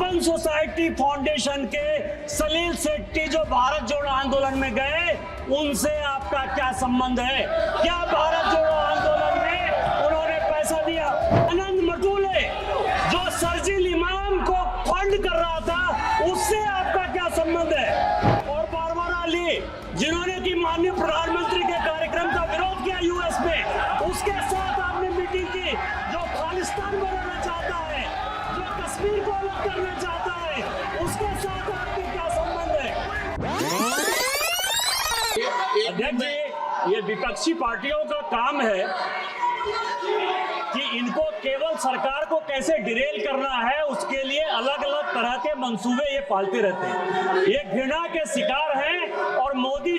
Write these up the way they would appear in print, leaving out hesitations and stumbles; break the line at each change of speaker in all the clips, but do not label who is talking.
Open society foundation के सलील सेट्टी जो भारत जोड़ो आंदोलन में गए, उनसे आपका क्या संबंध है? क्या भारत जोड़ो आंदोलन में उन्होंने पैसा दिया? आनंद मटुले जो शर्जील इमाम को फंड कर रहा था, उससे आपका क्या संबंध है? और बारबारा अली जिन्होंने की माननीय प्रधानमंत्री के कार्यक्रम का विरोध किया यूएस में, उसके साथ आपने मीटिंग की। जो खालिस्तान बनाना चाहता है, जो कश्मीर को अलग करना चाहता है, उसके साथ आपके क्या संबंध है? अध्यक्ष जी, ये विपक्षी पार्टियों का काम है कि इनको केवल सरकार को कैसे डिरेल करना है, उसके लिए अलग अलग तरह के मंसूबे ये पालते रहते हैं। ये घृणा के शिकार हैं और मोदी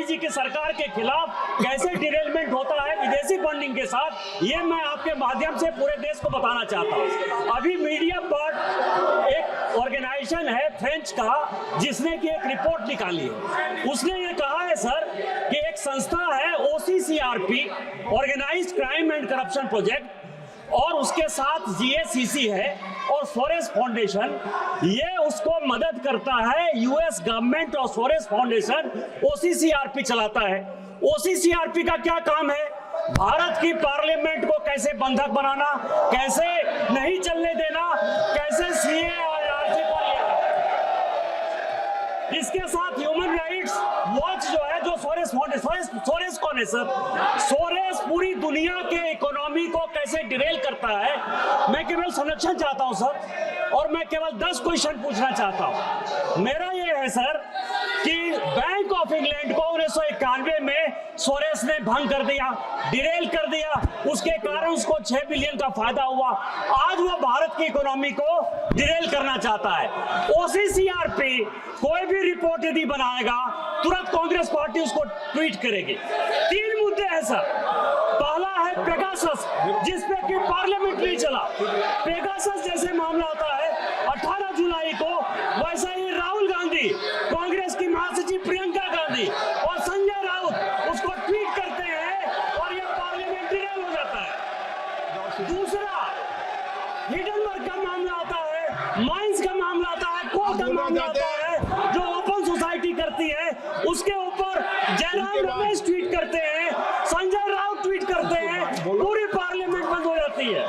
जी की सरकार के खिलाफ कैसे डिरेलमेंट होता है विदेशी फंडिंग के साथ, ये मैं आपके माध्यम से पूरे देश को बताना चाहता हूँ। अभी मीडिया पर एक ऑर्गेनाइजेशन है फ्रेंच का, जिसने की एक रिपोर्ट निकाली है। उसने ये कहा है सर कि एक संस्था है OCCRP, organised crime and corruption project, और उसके साथ GACC है और सोरेस फाउंडेशन, ये उसको मदद करता है। यूएस गवर्नमेंट और सोरेस फाउंडेशन OCCRP चलाता है। OCCRP का क्या काम है? भारत की पार्लियामेंट को कैसे बंधक बनाना, कैसे नहीं चलने देना, कैसे CA और RC पर लेना। इसके साथ ह्यूमन राइट्स वॉच जो है, जो सोरेस फाउंडेशन, सोरेस कौन है सर? सोरेस पूरी दुनिया के इकोनॉमी को कैसे डिरेल करता है। मैं केवल संरक्षण चाहता हूं सर, और मैं केवल 10 क्वेश्चन पूछना चाहता हूं। मेरा ये है सर कि बैंक ऑफ इंग्लैंड को 1991 में सोरेस ने भंग कर दिया, डिरेल कर दिया, उसके कारण उसको 6 बिलियन का फायदा हुआ। आज वो भारत की इकोनॉमी को डिरेल करना चाहता है। OCCRP कोई भी रिपोर्ट यदि बनाएगा, तुरंत कांग्रेस पार्टी उसको ट्वीट करेगी। 3 मुद्दे हैं सर। पहला है पेगासस, जिसपे कि पार्लियामेंट नहीं चला। पेगासस जैसे मामला आता है 18 जुलाई को, वैसा ही राहुल गांधी, कांग्रेस की महासचिव प्रियंका गांधी और संजय राउत उसको ट्वीट करते हैं और ये पार्लियामेंट डिरेल हो जाता है। दूसरा हिडनबर्ग का मामला आता है, माइंस का मामला आता है, कोर्ट का मामला आता है, जो ओपन सोसाइटी करती है, उसके ऊपर जयराम रमेश ट्वीट करते हैं, संजय राउत ट्वीट करते हैं, पूरी पार्लियामेंट बंद हो जाती है।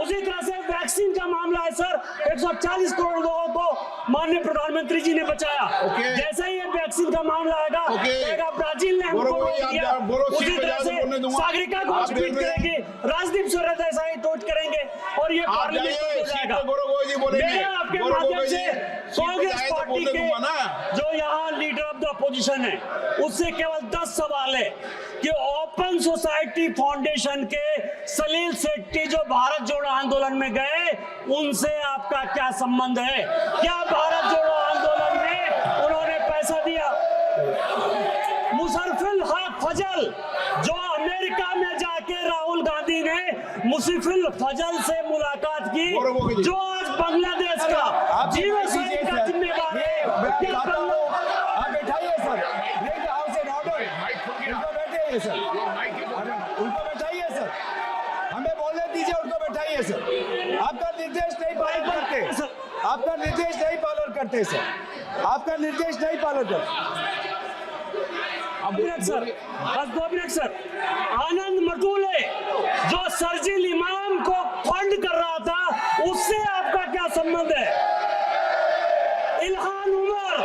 उसी तरह से वैक्सीन का मामला है सर, 140 करोड़ लोगों को माननीय प्रधानमंत्री जी ने बचाया। जैसे ही ये वैक्सीन का मामला आएगा, ब्राजील ने हमको रोक दिया, उसी तरह से सागरिका घोष ट्वीट करेंगे, राजदीप सरदेसाई ट्वीट करेंगे और ये पार्लियामेंट बंद हो जाएगा। मेरा आपके माध्यम से कांग्रेस पार्टी के जो यहाँ लीडर ऑफ द अपोजिशन है, उससे केवल 10 सवाल है कि ओपन सोसाइटी फाउंडेशन के सलील सेट्टी जो भारत जोड़ो आंदोलन में गए, उनसे आपका क्या संबंध है? क्या भारत जोड़ो आंदोलन में उन्होंने पैसा दिया? मुशर्रफुल हक फजल जो अमेरिका में जाके राहुल गांधी ने मुशर्रफुल फजल से मुलाकात की, जो आज बांग्लादेश का जीनोसाइड का जिम्मेदार है।
आप बैठाइए सर, सर उनको बैठाइए सर, हमें बोलने दीजिए, उनको बैठाइए सर। आपका निर्देश नहीं पालन करते, आपका निर्देश नहीं पालन करते सर, आपका निर्देश नहीं पालन करते।
सर बस 2 मिनट सर। आनंद मटुले जो शर्जील इमाम को फंड कर रहा था, उससे आपका क्या संबंध है? इल्हान उमर,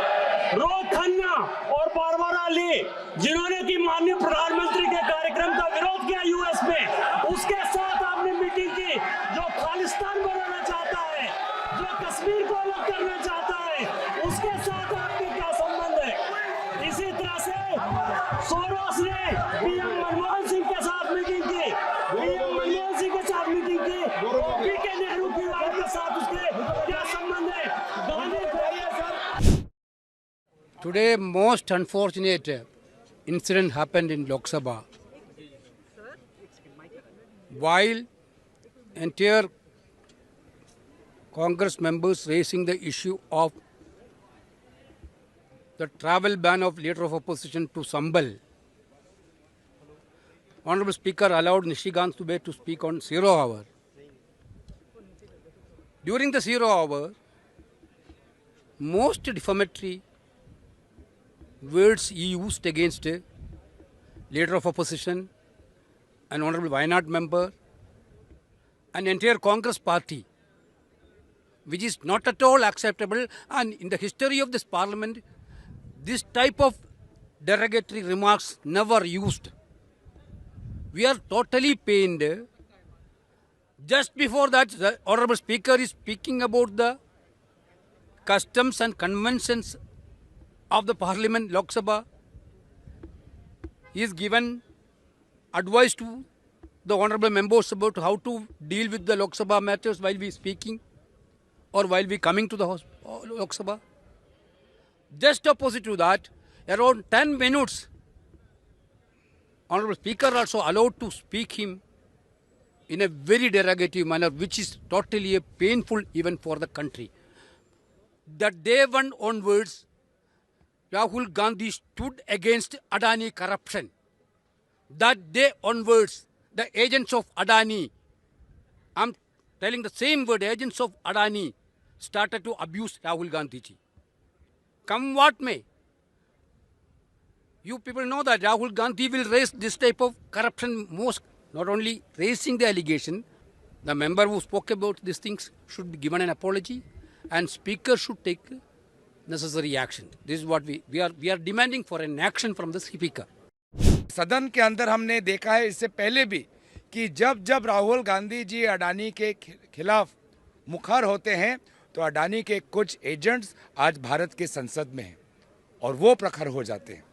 रोहित खन्ना और बारबारा अली जिन्होंने की माननीय प्रधानमंत्री के कार्यक्रम का विरोध किया यूएस में, उसके साथ आपने मीटिंग की। जो खालिस्तान बनाना चाहता है, जो कश्मीर को अलग करना चाहता है, उसके साथ आपके क्या संबंध है? इसी तरह से सोरोस ने PM मनमोहन सिंह के साथ मीटिंग की, PM मनमोहन सिंह के साथ मीटिंग की, PK नेहरू की वाइफ के साथ उसके क्या संबंध है?
Today, most unfortunate incident happened in Lok Sabha. While entire Congress members raising the issue of the travel ban of leader of opposition to Sambal, Honorable Speaker allowed Nishikant Dubey to speak on 0 hour. During the 0 hour, most defamatory words he used against a leader of opposition, an honorable Wayanad member, an entire Congress party, which is not at all acceptable. And in the history of this parliament, this type of derogatory remarks never used. We are totally pained. Just before that, the honorable speaker is speaking about the customs and conventions of the parliament, Lok Sabha. He is given advice to the honorable members about how to deal with the Lok Sabha matters while we speaking or while we coming to the Lok Sabha. Just opposite to that, around 10 minutes, honorable speaker also allowed to speak him in a very derogatory manner, which is totally painful even for the country. That day one onwards, Rahul Gandhi stood against Adani corruption. That day onwards, the agents of Adani, I'm telling the same word, agents of Adani started to abuse Rahul Gandhi ji. Come what may. You people know that Rahul Gandhi will raise this type of corruption most, not only raising the allegation, the member who spoke about these things should be given an apology and speaker should take necessary action. This is what we are demanding for an action from the speaker.
सदन के अंदर हमने देखा है इससे पहले भी कि जब जब राहुल गांधी जी अडानी के खिलाफ मुखर होते हैं तो अडानी के कुछ एजेंट्स आज भारत के संसद में हैं और वो प्रखर हो जाते हैं।